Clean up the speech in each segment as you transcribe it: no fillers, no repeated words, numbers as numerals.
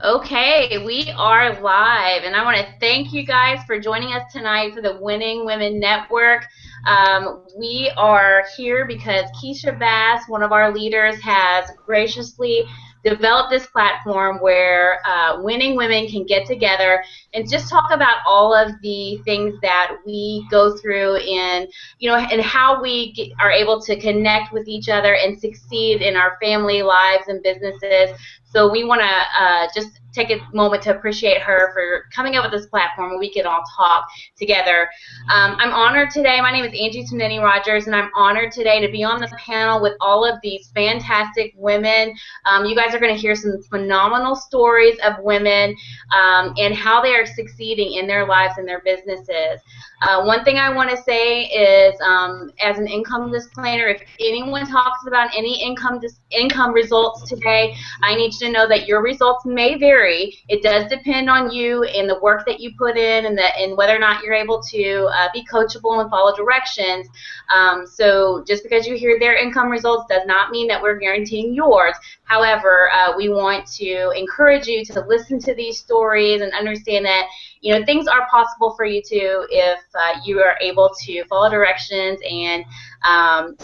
Okay, we are live, and I want to thank you guys for joining us tonight for the Winning Women Network. We are here because Keisha Bass, one of our leaders, has graciously developed this platform where winning women can get together and just talk about all of the things that we go through in, and how we are able to connect with each other and succeed in our family lives and businesses. So we want to just take a moment to appreciate her for coming up with this platform where we can all talk together. I'm honored today. My name is Angie Tonini Rogers, and I'm honored today to be on the panel with all of these fantastic women. You guys are going to hear some phenomenal stories of women and how they are succeeding in their lives and their businesses. One thing I want to say is, as an income disclaimer, if anyone talks about any income results today, I need you to know that your results may vary. It does depend on you and the work that you put in, and whether or not you're able to be coachable and follow directions. So just because you hear their income results does not mean that we're guaranteeing yours. However, we want to encourage you to listen to these stories and understand that things are possible for you too if you are able to follow directions and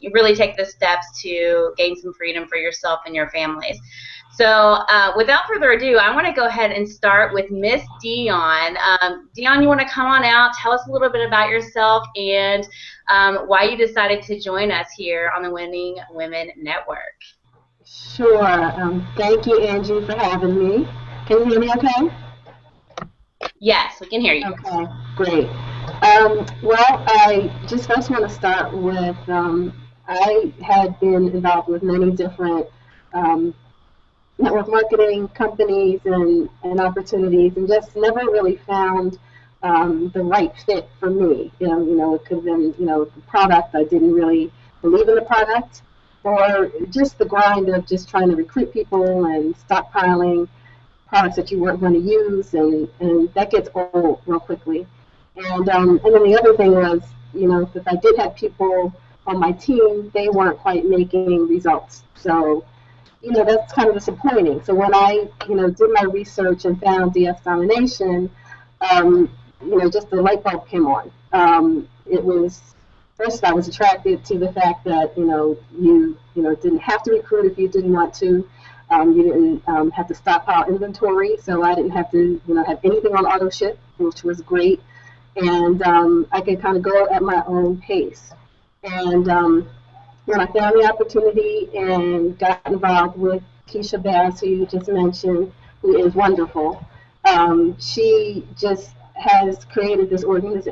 you really take the steps to gain some freedom for yourself and your families. So without further ado, I want to go ahead and start with Miss Dion. Dion, you want to come on out, tell us a little bit about yourself and why you decided to join us here on the Winning Women Network. Sure. Thank you, Angie, for having me. Can you hear me okay? Yes, we can hear you. Okay, great. Well, I just first want to start with I had been involved with many different network marketing companies and opportunities, and just never really found the right fit for me. It could have been the product. I didn't really believe in the product, or just the grind of just trying to recruit people and stockpiling products that you weren't going to use, and that gets old real quickly. And then the other thing was, if I did have people on my team, they weren't quite making results. So, that's kind of disappointing. So when I, did my research and found DS Domination, just the light bulb came on. It was first I was attracted to the fact that you didn't have to recruit if you didn't want to. You didn't have to stockpile inventory, so I didn't have to have anything on auto ship, which was great. And I could kind of go at my own pace. And when I found the opportunity and got involved with Keisha Bass, who you just mentioned, who is wonderful, she just has created this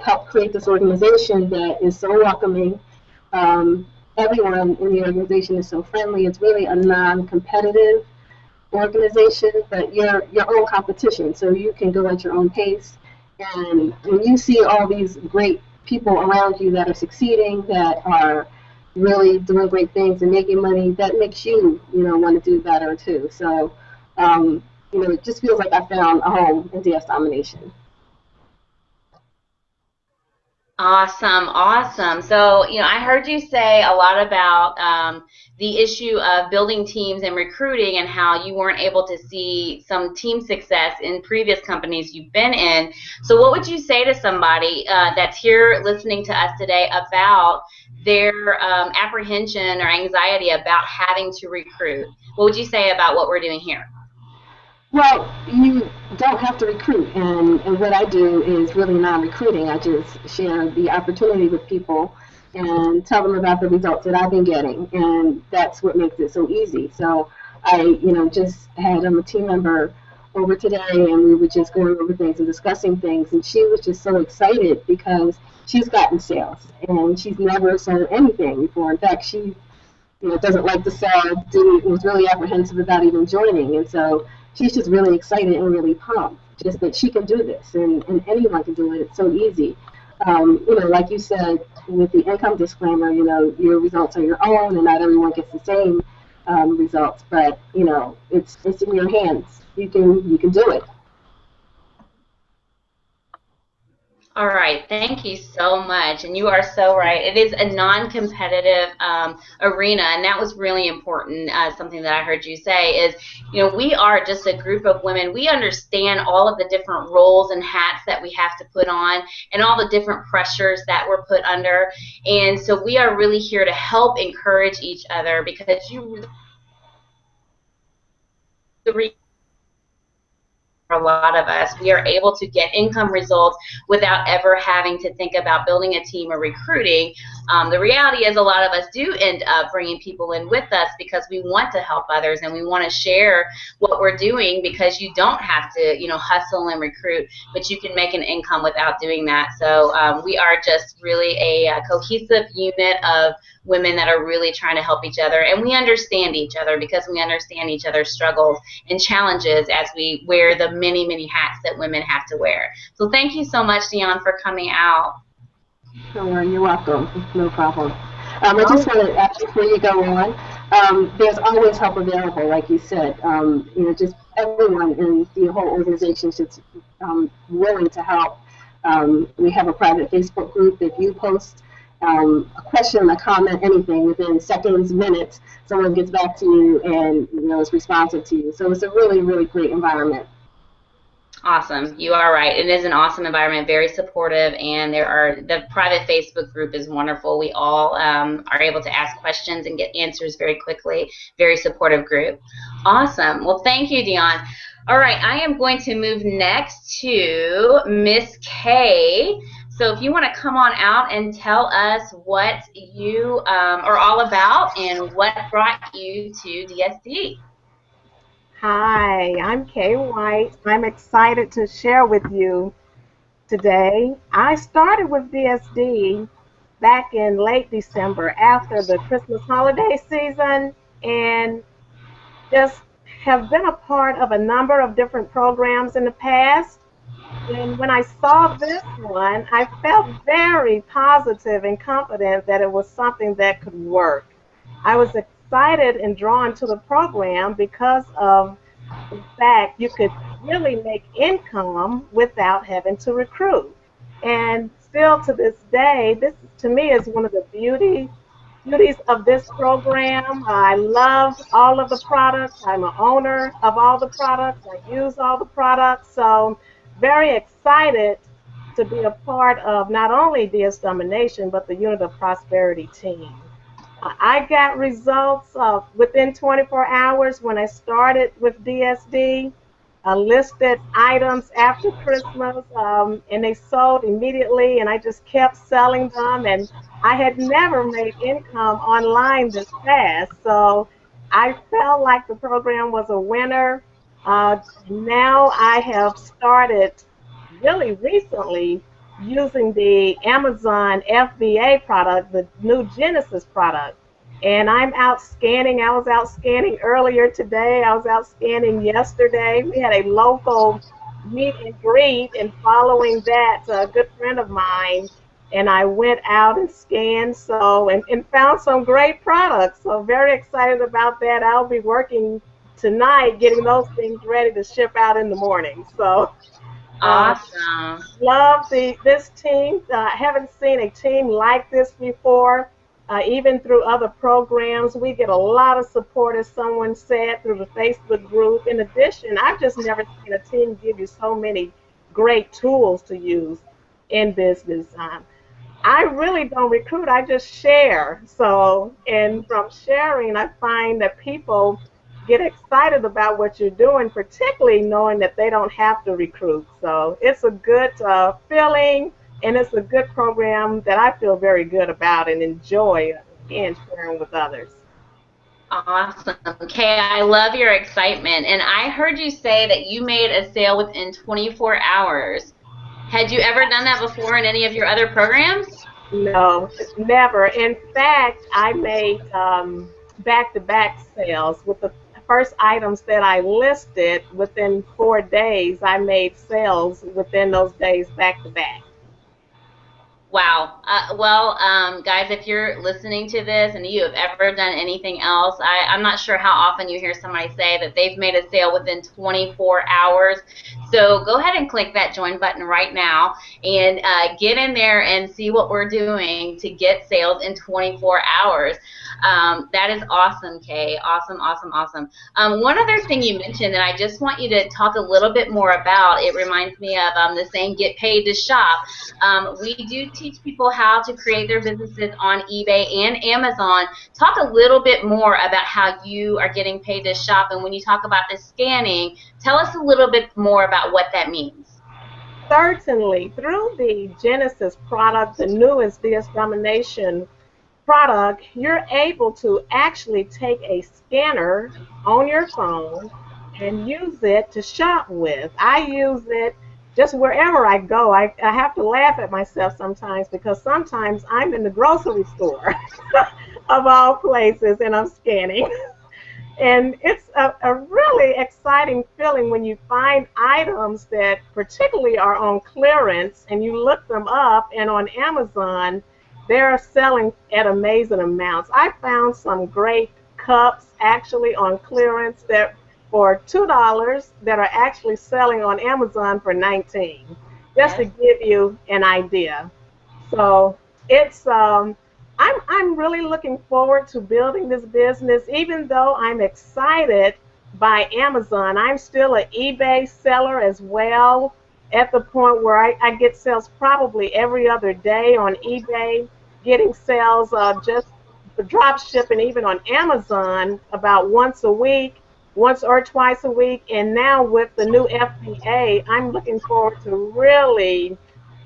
helped create this organization that is so welcoming. Everyone in the organization is so friendly. It's really a non-competitive organization, but you're your own competition, so you can go at your own pace. And when you see all these great people around you that are succeeding, that are really doing great things and making money, that makes you, want to do better too. So, it just feels like I found a home in DS Domination. Awesome, awesome. So, I heard you say a lot about the issue of building teams and recruiting and how you weren't able to see some team success in previous companies you've been in. So what would you say to somebody that's here listening to us today about their apprehension or anxiety about having to recruit? What would you say about what we're doing here? Well, you don't have to recruit, and what I do is really non-recruiting. I just share the opportunity with people and tell them about the results that I've been getting, and that's what makes it so easy. So I, just had a team member over today, and we were just going over things and discussing things, and she was just so excited because she's gotten sales, and she's never sold anything before. In fact, she doesn't like to sell, was really apprehensive about even joining. And so she's just really excited and really pumped just that she can do this and anyone can do it. It's so easy. Like you said, with the income disclaimer, your results are your own and not everyone gets the same results, but it's in your hands. You can do it. All right, thank you so much. And you are so right. It is a non-competitive arena, and that was really important. Something that I heard you say is, we are just a group of women. We understand all of the different roles and hats that we have to put on and all the different pressures that we're put under. And so we are really here to help encourage each other, because for a lot of us, we are able to get income results without ever having to think about building a team or recruiting. The reality is a lot of us do end up bringing people in with us because we want to help others and we want to share what we're doing, because you don't have to, hustle and recruit, but you can make an income without doing that. So we are just really a cohesive unit of women that are really trying to help each other, and we understand each other because we understand each other's struggles and challenges as we wear the many, many hats that women have to wear. So thank you so much, Dion, for coming out. Sure, you're welcome. No problem. I just want to ask before you go on, there's always help available, like you said. Just everyone in the whole organization is willing to help. We have a private Facebook group. If you post a question, a comment, anything, within seconds, minutes, someone gets back to you and is responsive to you. So it's a really, really great environment. Awesome. You are right. It is an awesome environment, very supportive, and the private Facebook group is wonderful. We all are able to ask questions and get answers very quickly. Very supportive group. Awesome. Well, thank you, Dion. All right, I am going to move next to Miss Kay. So if you want to come on out and tell us what you are all about and what brought you to DSD. Hi, I'm Kay White. I'm excited to share with you today. I started with DSD back in late December after the Christmas holiday season, and just have been a part of a number of different programs in the past. And when I saw this one, I felt very positive and confident that it was something that could work. I was excited and drawn to the program because of the fact you could really make income without having to recruit. And still to this day, this to me is one of the beauties of this program. I love all of the products. I'm an owner of all the products. I use all the products. So very excited to be a part of not only DS Domination, but the Unit of Prosperity team. I got results within 24 hours when I started with DSD. Listed items after Christmas, and they sold immediately, and I just kept selling them, and I had never made income online this fast, so I felt like the program was a winner. Now I have started really recently using the Amazon FBA product, the new Genesis product. And I'm out scanning. I was out scanning earlier today. I was out scanning yesterday. We had a local meet and greet, and following that, a good friend of mine and I went out and scanned and found some great products. So very excited about that. I'll be working tonight getting those things ready to ship out in the morning. So awesome. Love this team. Haven't seen a team like this before. Even through other programs, we get a lot of support, as someone said, through the Facebook group. In addition, I've just never seen a team give you so many great tools to use in business. I really don't recruit, I just share. And from sharing, I find that people get excited about what you're doing, particularly knowing that they don't have to recruit. So it's a good feeling. And it's a good program that I feel very good about and enjoy, again, sharing with others. Awesome. Kay, I love your excitement. And I heard you say that you made a sale within 24 hours. Had you ever done that before in any of your other programs? No, never. In fact, I made back-to-back sales with the first items that I listed. Within 4 days, I made sales within those days back-to-back. Wow. Guys, if you're listening to this and you have ever done anything else, I'm not sure how often you hear somebody say that they've made a sale within 24 hours. So go ahead and click that join button right now and get in there and see what we're doing to get sales in 24 hours. That is awesome, Kay. Awesome, awesome, awesome. One other thing you mentioned that I just want you to talk a little bit more about, it reminds me of the saying, get paid to shop. We do teach people how to create their businesses on eBay and Amazon. Talk a little bit more about how you are getting paid to shop, and when you talk about the scanning, tell us a little bit more about what that means. Certainly. Through the Genesis product, the newest DS Domination product, you're able to actually take a scanner on your phone and use it to shop with. I use it just wherever I go. I have to laugh at myself sometimes because sometimes I'm in the grocery store of all places and I'm scanning. And it's a really exciting feeling when you find items that particularly are on clearance and you look them up, and on Amazon they're selling at amazing amounts. I found some great cups actually on clearance that for $2 that are actually selling on Amazon for $19, just to give you an idea. So it's I'm really looking forward to building this business. Even though I'm excited by Amazon, I'm still an eBay seller as well, at the point where I get sales probably every other day on eBay, getting sales just for drop shipping, even on Amazon about once or twice a week. And now with the new FBA, I'm looking forward to really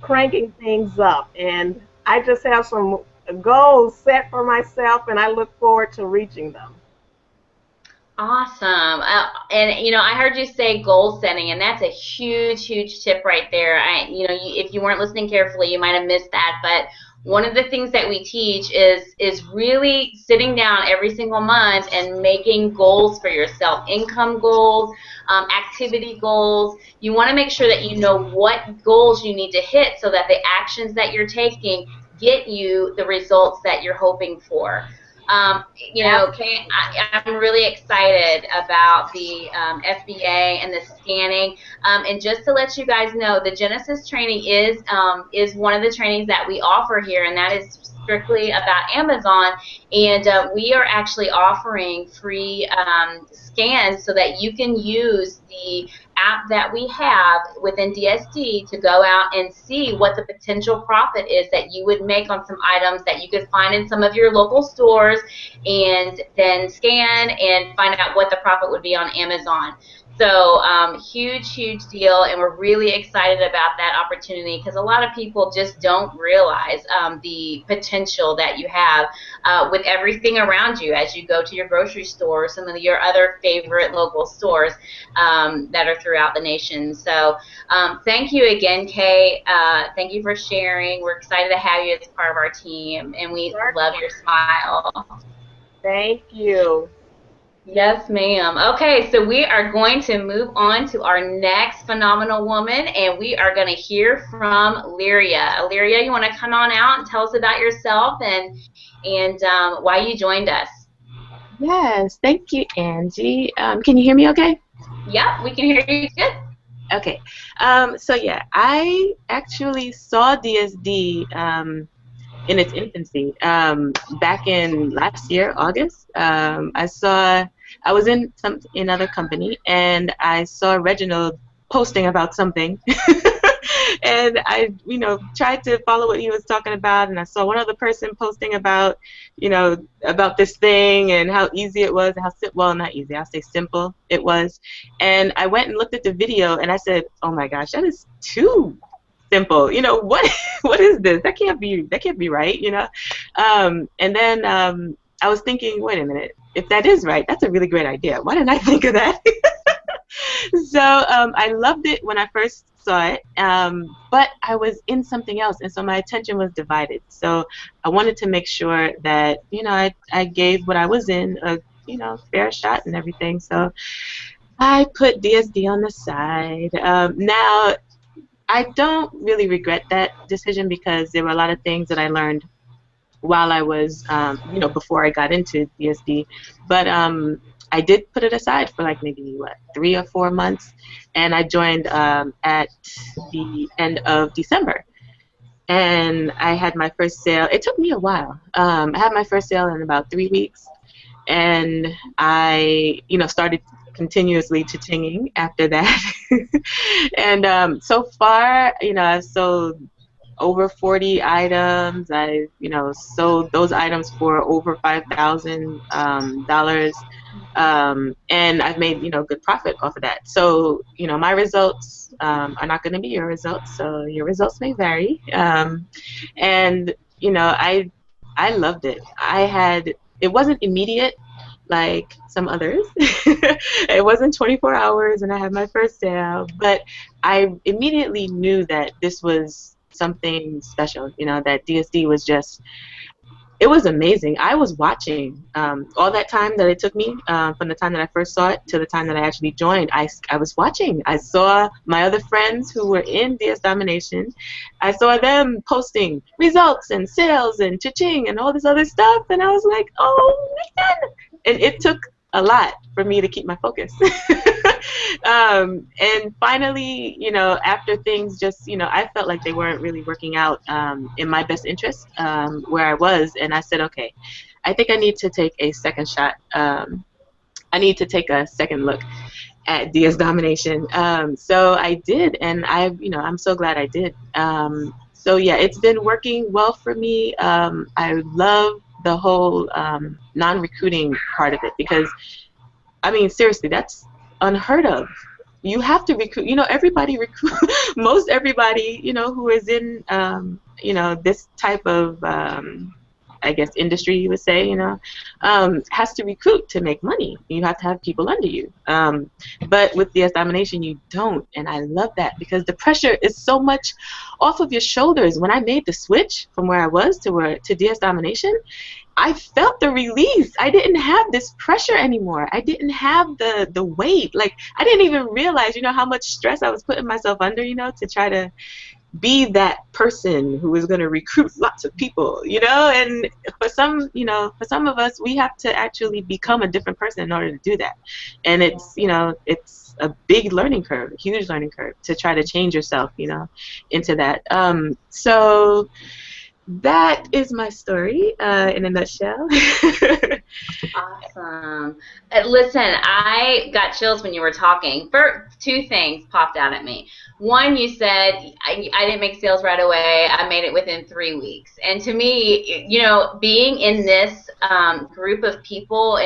cranking things up. And I just have some goals set for myself, and I look forward to reaching them. Awesome. And you know, I heard you say goal setting, and that's a huge, huge tip right there. If you weren't listening carefully, you might have missed that. But one of the things that we teach is really sitting down every single month and making goals for yourself, income goals, activity goals. You want to make sure that you know what goals you need to hit so that the actions that you're taking get you the results that you're hoping for. Kay, I'm really excited about the FBA and the scanning. And just to let you guys know, the Genesis training is one of the trainings that we offer here, and that is strictly about Amazon. And we are actually offering free scans so that you can use the app that we have within DSD to go out and see what the potential profit is that you would make on some items that you could find in some of your local stores, and then scan and find out what the profit would be on Amazon. So huge, huge deal, and we're really excited about that opportunity because a lot of people just don't realize the potential that you have with everything around you as you go to your grocery store, some of your other favorite local stores that are throughout the nation. So thank you again, Kay. Thank you for sharing. We're excited to have you as part of our team, and we love your smile. Thank you. Yes, ma'am. Okay, so we are going to move on to our next phenomenal woman, and we are going to hear from Lyria. Lyria, you want to come on out and tell us about yourself and why you joined us? Yes, thank you, Angie. Can you hear me okay? Yep, we can hear you good. Okay. So yeah, I actually saw DSD in its infancy back in last year, August. I was in another company, and I saw Reginald posting about something. And I, tried to follow what he was talking about, and I saw one other person posting about, about this thing and how easy it was, well, not easy, I'll say simple it was. And I went and looked at the video, and I said, oh my gosh, that is too simple. What is this? That can't be right, And then I was thinking, wait a minute, if that is right, that's a really great idea. Why didn't I think of that? So I loved it when I first saw it, but I was in something else, and so my attention was divided. So I wanted to make sure that, I gave what I was in a, fair shot and everything. So I put DSD on the side. Now, I don't really regret that decision because there were a lot of things that I learned while I was, you know, before I got into DSD. But I did put it aside for like maybe, what, 3 or 4 months, and I joined at the end of December. And I had my first sale. It took me a while. I had my first sale in about 3 weeks, and I, you know, started continuously cha-chinging after that. And so far, you know, I've sold over 40 items. I, you know, sold those items for over $5,000, and I've made, you know, good profit off of that. So, you know, my results are not going to be your results. So your results may vary. And you know, I loved it. It wasn't immediate like some others. It wasn't 24 hours and I had my first sale, but I immediately knew that this was something special, you know, that DSD was just, it was amazing. I was watching all that time that it took me from the time that I first saw it to the time that I actually joined. I was watching. I saw my other friends who were in DS Domination. I saw them posting results and sales and cha-ching and all this other stuff, and I was like, oh man! And it took a lot for me to keep my focus. And finally, you know, after things just, you know, I felt like they weren't really working out in my best interest where I was, and I said, okay, I think I need to take a second shot. I need to take a second look at DS Domination. So I did, and you know, I'm so glad I did. So yeah, it's been working well for me. I love the whole non-recruiting part of it because, I mean, seriously, that's unheard of. You have to recruit. You know, everybody recruit. Most everybody, you know, who is in, you know, this type of, I guess, industry, you would say, you know, has to recruit to make money. You have to have people under you. But with DS Domination, you don't, and I love that because the pressure is so much off of your shoulders. When I made the switch from where I was to DS Domination, I felt the release. I didn't have this pressure anymore. I didn't have the weight. Like, I didn't even realize, you know, how much stress I was putting myself under, you know, to try to be that person who is going to recruit lots of people, you know. And for some, you know, for some of us, we have to actually become a different person in order to do that. And it's, you know, it's a big learning curve, a huge learning curve to try to change yourself, you know, into that. So that is my story in a nutshell. Awesome. Listen, I got chills when you were talking. Two things popped out at me. One, you said, I didn't make sales right away. I made it within 3 weeks. And to me, you know, being in this group of people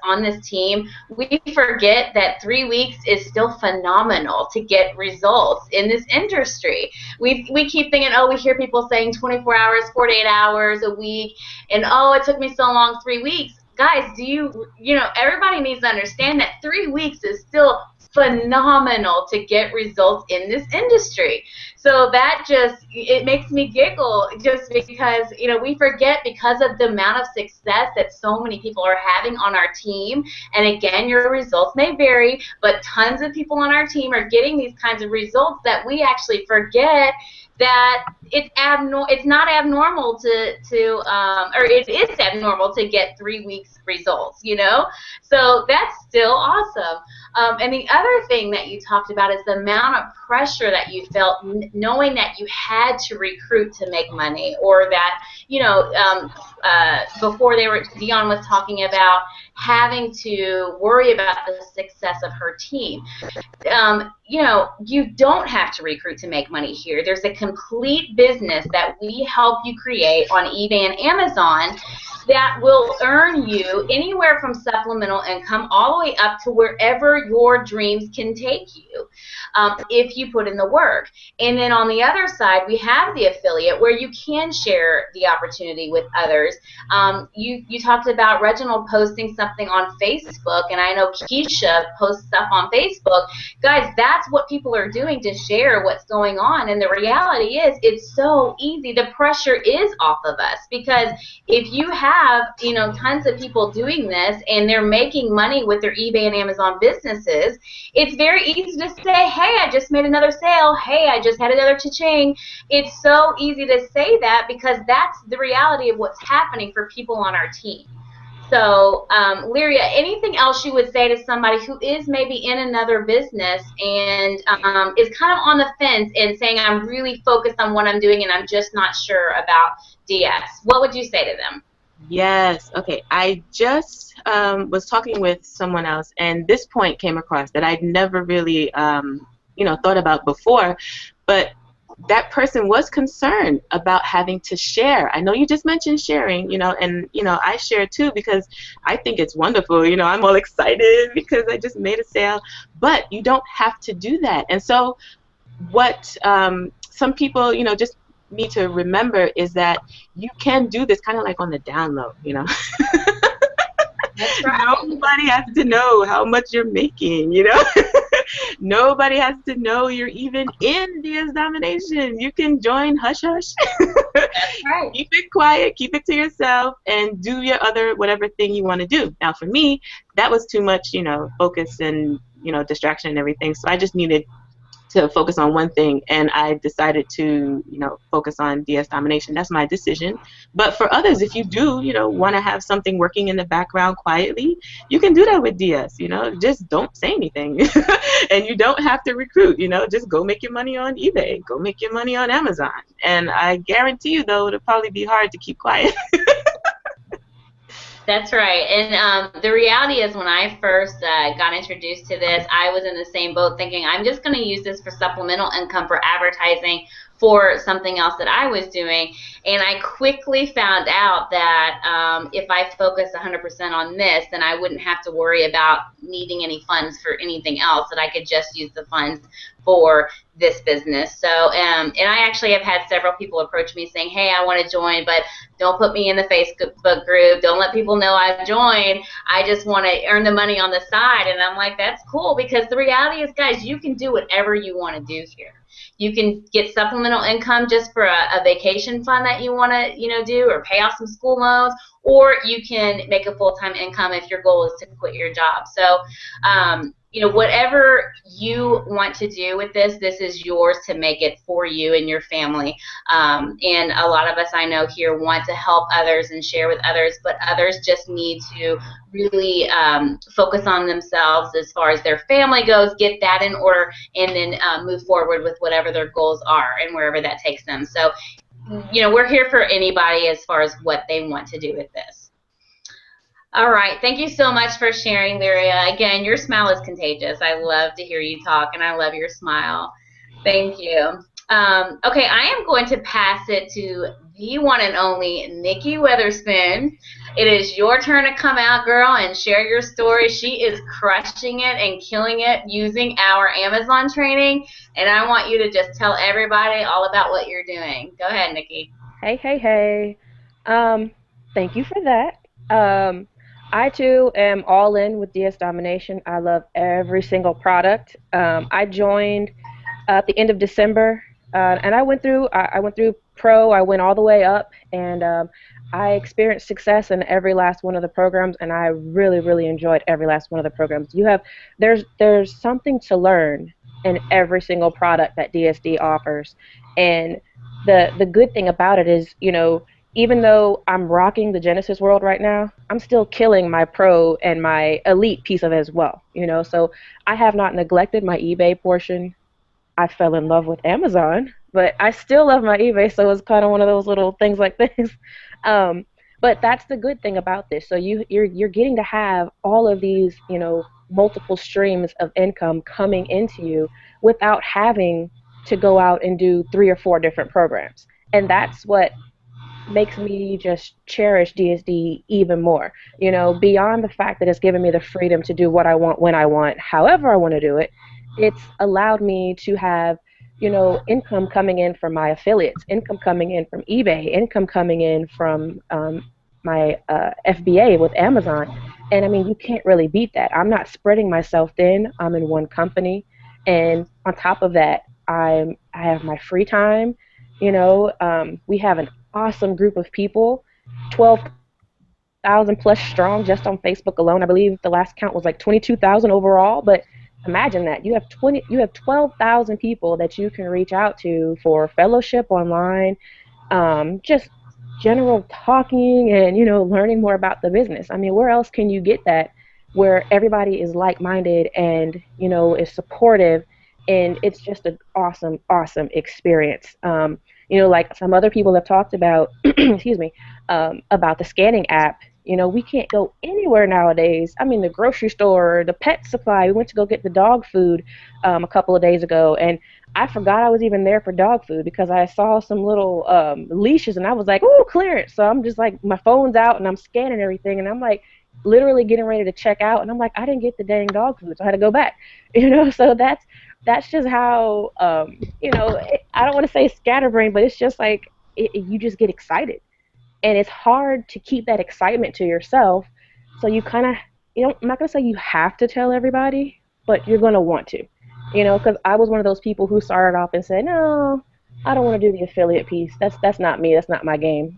on this team, we forget that 3 weeks is still phenomenal to get results in this industry. We keep thinking, oh, we hear people saying 24 hours, 48 hours a week, and oh, it took me so long, 3 weeks. Guys, you know, everybody needs to understand that 3 weeks is still phenomenal to get results in this industry. So that just, it makes me giggle just because, you know, we forget because of the amount of success that so many people are having on our team. And again, your results may vary, but tons of people on our team are getting these kinds of results that we actually forget that it's not abnormal or it is abnormal to get 3 weeks results, you know? So that's still awesome. And the other thing that you talked about is the amount of pressure that you felt knowing that you had to recruit to make money, or that, you know, before Dion was talking about having to worry about the success of her team. You know, you don't have to recruit to make money here. There's a complete business that we help you create on eBay and Amazon that will earn you anywhere from supplemental income all the way up to wherever your dreams can take you if you put in the work. And then on the other side, we have the affiliate where you can share the opportunity with others. You talked about Reginald posting something on Facebook, and I know Keisha posts stuff on Facebook. Guys, that's what people are doing to share what's going on. And the reality is, it's so easy. The pressure is off of us because if you have have, you know, tons of people doing this and they're making money with their eBay and Amazon businesses, it's very easy to say, hey, I just made another sale. Hey, I just had another cha-ching. It's so easy to say that because that's the reality of what's happening for people on our team. So, Lyria, anything else you would say to somebody who is maybe in another business and is kind of on the fence and saying, I'm really focused on what I'm doing and I'm just not sure about DS? What would you say to them? Yes. Okay. I just was talking with someone else, and this point came across that I'd never really, you know, thought about before, but that person was concerned about having to share. I know you just mentioned sharing, you know, and, you know, I share too because I think it's wonderful. You know, I'm all excited because I just made a sale, but you don't have to do that. And so what some people, you know, just need to remember is that you can do this kind of like on the down low, you know. That's right. Nobody has to know how much you're making, you know. Nobody has to know you're even in DS Domination. You can join hush hush. That's right. Keep it quiet, keep it to yourself, and do your other whatever thing you want to do. Now for me, that was too much, you know, focus and, you know, distraction and everything. So I just needed to focus on one thing, and I decided to, you know, focus on DS Domination. That's my decision. But for others, if you do, you know, want to have something working in the background quietly, you can do that with DS. You know, just don't say anything, and you don't have to recruit. You know, just go make your money on eBay, go make your money on Amazon, and I guarantee you, though, it'll probably be hard to keep quiet. That's right. And the reality is when I first got introduced to this, I was in the same boat thinking, I'm just going to use this for supplemental income for advertising for something else that I was doing. And I quickly found out that if I focused 100% on this, then I wouldn't have to worry about needing any funds for anything else, that I could just use the funds for this business. So, and I actually have had several people approach me saying, hey, I want to join, but don't put me in the Facebook group. Don't let people know I've joined. I just want to earn the money on the side. And I'm like, that's cool, because the reality is, guys, you can do whatever you want to do here. You can get supplemental income just for a vacation fund that you want to, you know, do, or pay off some school loans, or you can make a full-time income if your goal is to quit your job. So, you know, whatever you want to do with this, this is yours to make it for you and your family. And a lot of us I know here want to help others and share with others, but others just need to really focus on themselves as far as their family goes, get that in order, and then move forward with whatever their goals are and wherever that takes them. So, you know, we're here for anybody as far as what they want to do with this. All right. Thank you so much for sharing, Lyria. Again, your smile is contagious. I love to hear you talk, and I love your smile. Thank you. Okay, I am going to pass it to the one and only Nikki Weatherspoon. It is your turn to come out, girl, and share your story. She is crushing it and killing it using our Amazon training, and I want you to just tell everybody all about what you're doing. Go ahead, Nikki. Hey, hey, hey. Thank you for that. I too am all in with DS Domination. I love every single product. I joined at the end of December, and I went through Pro. I went all the way up, and I experienced success in every last one of the programs, and I really, really enjoyed every last one of the programs. There's something to learn in every single product that DSD offers, and the good thing about it is, you know, even though I'm rocking the Genesis world right now, I'm still killing my Pro and my Elite piece of it as well, you know. So I have not neglected my eBay portion. I fell in love with Amazon, but I still love my eBay, so it's kind of one of those little things like this. But that's the good thing about this. So you're getting to have all of these, you know, multiple streams of income coming into you without having to go out and do 3 or 4 different programs. And that's what makes me just cherish DSD even more. You know, beyond the fact that it's given me the freedom to do what I want, when I want, however I want to do it, it's allowed me to have, you know, income coming in from my affiliates, income coming in from eBay, income coming in from my FBA with Amazon. And I mean, you can't really beat that. I'm not spreading myself thin. I'm in one company. And on top of that, I have my free time. You know, we have an awesome group of people, 12 12,000 plus strong just on Facebook alone. I believe the last count was like 22,000 overall, but imagine that. You have 12,000 people that you can reach out to for fellowship online, just general talking and, learning more about the business. I mean, where else can you get that where everybody is like-minded and, is supportive, and it's just an awesome, awesome experience. Like some other people have talked about, excuse me, about the scanning app. We can't go anywhere nowadays. I mean, the grocery store, the pet supply. We went to go get the dog food a couple of days ago, and I forgot I was even there for dog food because I saw some little leashes, and I was like, "Ooh, clearance!" So I'm just like, my phone's out, and I'm scanning everything, and I'm like, literally getting ready to check out, and I'm like, I didn't get the dang dog food, so I had to go back. So that's just how I don't want to say scatterbrain, but it's just like you just get excited. And it's hard to keep that excitement to yourself. So you kind of, I'm not going to say you have to tell everybody, but you're going to want to, because I was one of those people who started off and said, no, I don't want to do the affiliate piece. That's not me. That's not my game.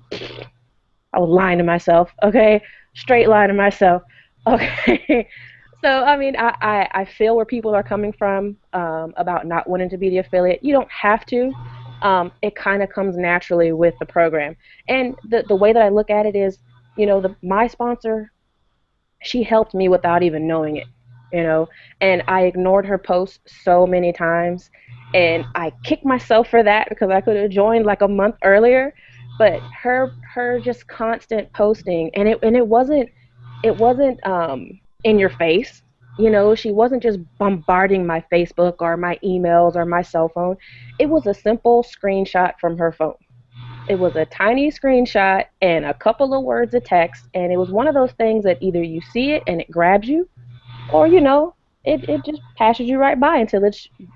I was lying to myself, okay? Straight lying to myself, okay? So, I mean, I feel where people are coming from about not wanting to be the affiliate. You don't have to. It kind of comes naturally with the program. And the way that I look at it is, my sponsor, she helped me without even knowing it, and I ignored her posts so many times, and I kicked myself for that because I could have joined like a month earlier. But her just constant posting, and it wasn't in your face. She wasn't just bombarding my Facebook or my emails or my cell phone. It was a simple screenshot from her phone. It was a tiny screenshot and a couple of words of text, and it was one of those things that either you see it and it grabs you, or it just passes you right by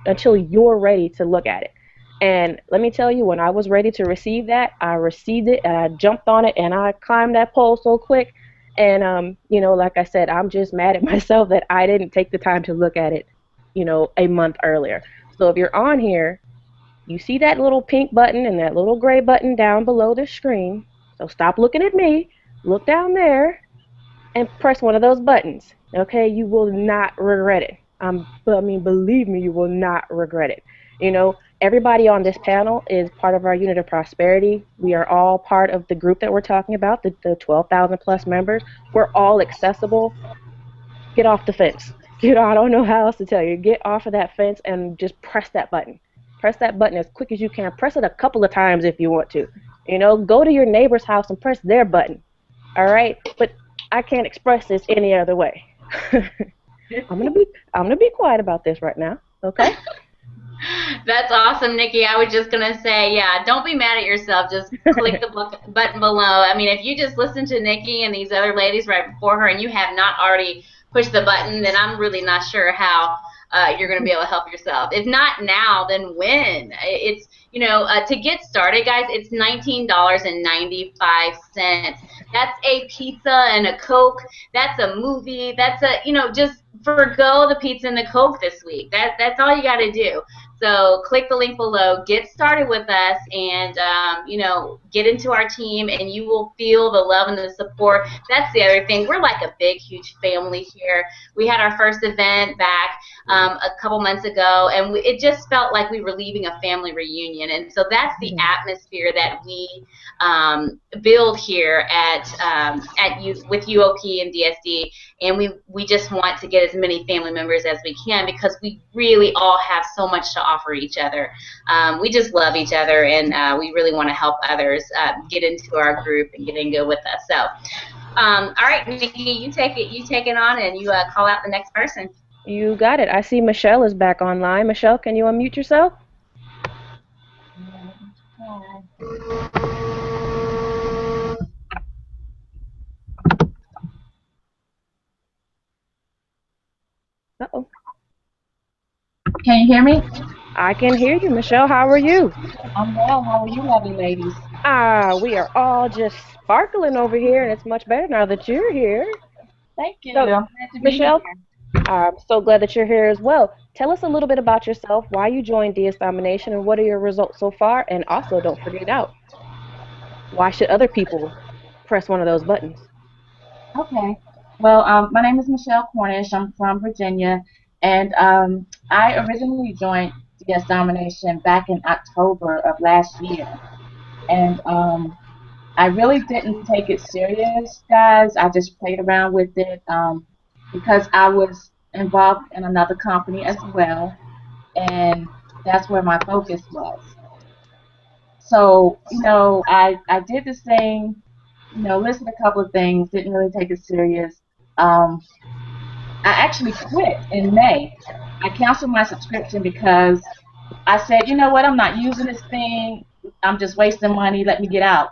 until you're ready to look at it. And let me tell you, when I was ready to receive that, I received it and I jumped on it and I climbed that pole so quick. And, like I said, I'm just mad at myself that I didn't take the time to look at it, a month earlier. So if you're on here, you see that little pink button and that little gray button down below the screen. So stop looking at me, look down there, and press one of those buttons. Okay, you will not regret it. Believe me, you will not regret it. Everybody on this panel is part of our unit of prosperity. We are all part of the group that we're talking about, the 12,000 plus members. We're all accessible. Get off the fence. I don't know how else to tell you. Get off of that fence and just press that button. Press that button as quick as you can. Press it a couple of times if you want to. Go to your neighbor's house and press their button. All right? But I can't express this any other way. I'm gonna be quiet about this right now. Okay? That's awesome, Nikki. I was just going to say, yeah, don't be mad at yourself. Just click the button below. I mean, if you just listen to Nikki and these other ladies right before her and you have not already pushed the button, then I'm really not sure how you're going to be able to help yourself. If not now, then when? It's, to get started, guys, it's $19.95. That's a pizza and a Coke. That's a movie. That's just forgo the pizza and the Coke this week. That's all you got to do. So click the link below, get started with us, and get into our team, and you will feel the love and the support. That's the other thing. We're like a big, huge family here. We had our first event back a couple months ago, and it just felt like we were leaving a family reunion. And so that's the atmosphere that we build here with UOP and DSD. And we just want to get as many family members as we can because we really all have so much to offer each other. We just love each other, and we really want to help others get into our group and get in good with us. So, all right, Nikki, you take it on, and you call out the next person. You got it. I see Michelle is back online. Michelle, can you unmute yourself? Uh-oh. Can you hear me? I can hear you, Michelle. How are you? I'm well. How are you, lovely ladies? We are all just sparkling over here, and it's much better now that you're here. Thank you. So, I'm glad to be Michelle, here. I'm so glad that you're here as well. Tell us a little bit about yourself, why you joined DS Domination, and what are your results so far? And also, don't forget why should other people press one of those buttons? Okay. Well, my name is Michelle Cornish. I'm from Virginia, and I originally joined DS Domination back in October of last year. And I really didn't take it serious, guys. I just played around with it because I was involved in another company as well, and that's where my focus was. So, I did this thing, listed a couple of things, didn't really take it serious. Um, I actually quit in May. I canceled my subscription because I said, you know what, I'm not using this thing. I'm just wasting money. Let me get out.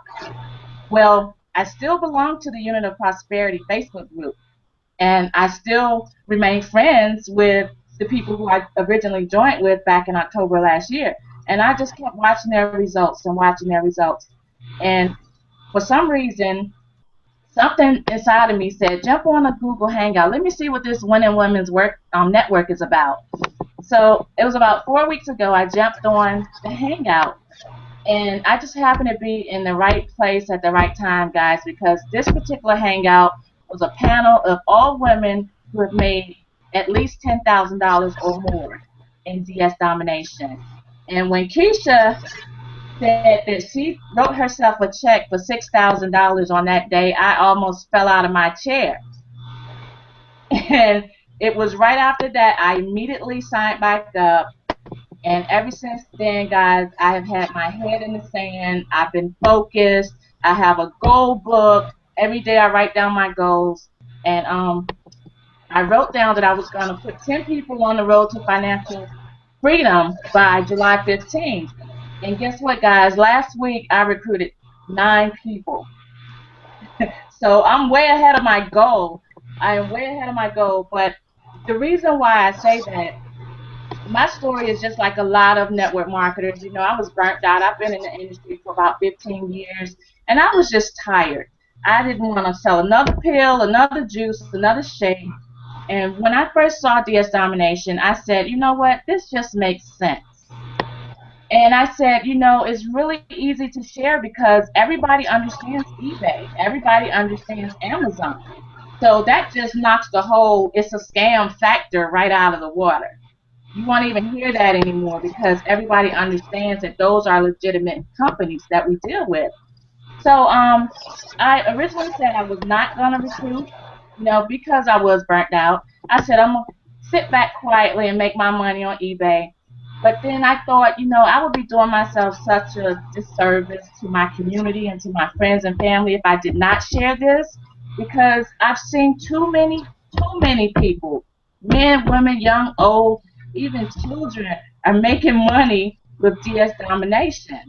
Well, I still belong to the Unit of Prosperity Facebook group, and I still remain friends with the people who I originally joined with back in October last year. And I just kept watching their results and watching their results. And for some reason, something inside of me said, jump on a Google Hangout. Let me see what this Winning Women's Work Network is about. So it was about 4 weeks ago I jumped on the Hangout. And I just happened to be in the right place at the right time, guys, because this particular Hangout was a panel of all women who have made at least $10,000 or more in DS Domination. And when Keisha said that she wrote herself a check for $6,000 on that day, I almost fell out of my chair. And it was right after that I immediately signed back up. And ever since then, guys, I have had my head in the sand. I've been focused. I have a goal book. Every day I write down my goals. And I wrote down that I was going to put 10 people on the road to financial freedom by July 15th. And guess what, guys? Last week I recruited 9 people. So I'm way ahead of my goal. I am way ahead of my goal. But the reason why I say that, my story is just like a lot of network marketers. I was burnt out. I've been in the industry for about 15 years, and I was just tired. I didn't want to sell another pill, another juice, another shake. And when I first saw DS Domination, I said, you know what? This just makes sense. And I said, it's really easy to share because everybody understands eBay. Everybody understands Amazon. So that just knocks the whole it's a scam factor right out of the water. You won't even hear that anymore because everybody understands that those are legitimate companies that we deal with. So I originally said I was not going to recruit, because I was burnt out. I said I'm going to sit back quietly and make my money on eBay. But then I thought, I would be doing myself such a disservice to my community and to my friends and family if I did not share this, because I've seen too many people, men, women, young, old, even children, are making money with DS Domination,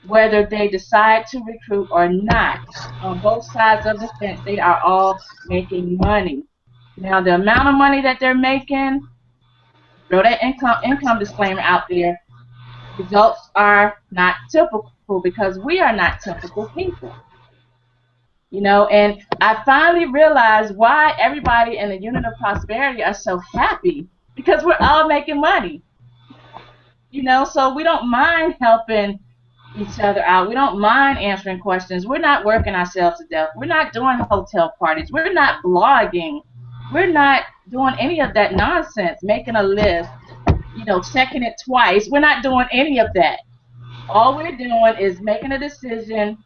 whether they decide to recruit or not. On both sides of the fence, they are all making money. Now, the amount of money that they're making, throw that income disclaimer out there. Results are not typical because we are not typical people. And I finally realized why everybody in the Unit of Prosperity are so happy, because we're all making money. So we don't mind helping each other out. We don't mind answering questions. We're not working ourselves to death. We're not doing hotel parties. We're not blogging. We're not doing any of that nonsense, making a list, checking it twice. We're not doing any of that. All we're doing is making a decision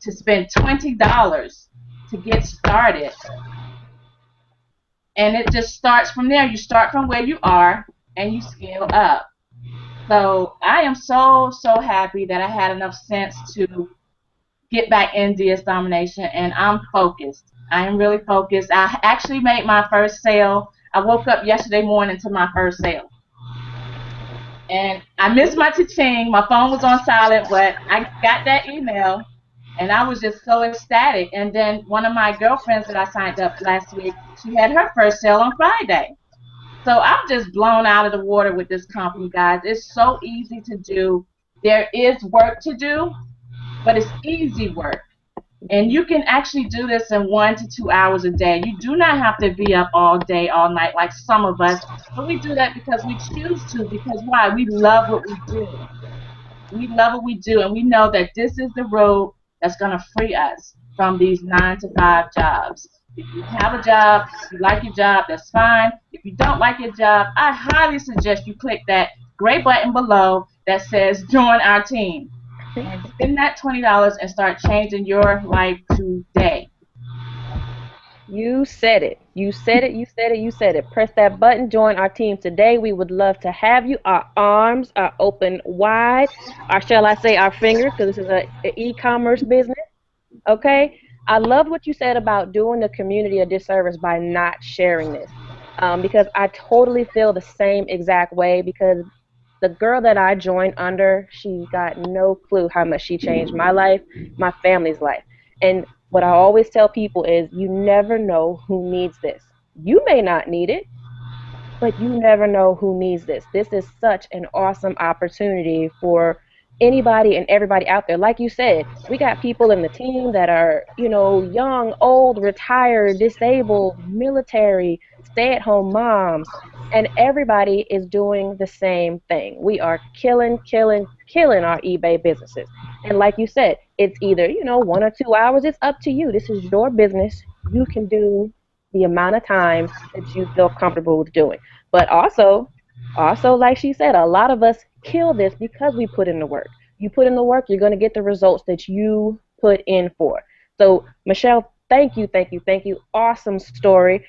to spend $20 to get started. And it just starts from there. You start from where you are and you scale up. So I am so happy that I had enough sense to get back in DS Domination, and I'm focused. I am really focused. I actually made my first sale. I woke up yesterday morning to my first sale. And I missed my cha-ching. My phone was on silent, but I got that email, and I was just so ecstatic. And then one of my girlfriends that I signed up last week, she had her first sale on Friday. So I'm just blown out of the water with this company, guys. It's so easy to do. There is work to do, but it's easy work. And you can actually do this in 1 to 2 hours a day. You do not have to be up all day, all night like some of us. But we do that because we choose to. Because why? We love what we do. We love what we do. And we know that this is the road that's going to free us from these 9 to 5 jobs. If you have a job, you like your job, that's fine. If you don't like your job, I highly suggest you click that gray button below that says join our team. And spend that $20 and start changing your life today. You said it. You said it. You said it. You said it. Press that button. Join our team today. We would love to have you. Our arms are open wide. Or shall I say our fingers, because this is an e-commerce business. Okay? I love what you said about doing the community a disservice by not sharing this. Because I totally feel the same exact way, because the girl that I joined under, she got no clue how much she changed my life, my family's life. And what I always tell people is you never know who needs this. You may not need it, but you never know who needs this. This is such an awesome opportunity for anybody and everybody out there. Like you said, we got people in the team that are, you know, young, old, retired, disabled, military, stay-at-home moms, and everybody is doing the same thing. We are killing our eBay businesses. And like you said, it's either, you know, 1 or 2 hours. It's up to you. This is your business. You can do the amount of time that you feel comfortable with doing. But also, like she said, a lot of us kill this because we put in the work. You put in the work, you're going to get the results that you put in for. So, Michelle, thank you. Awesome story.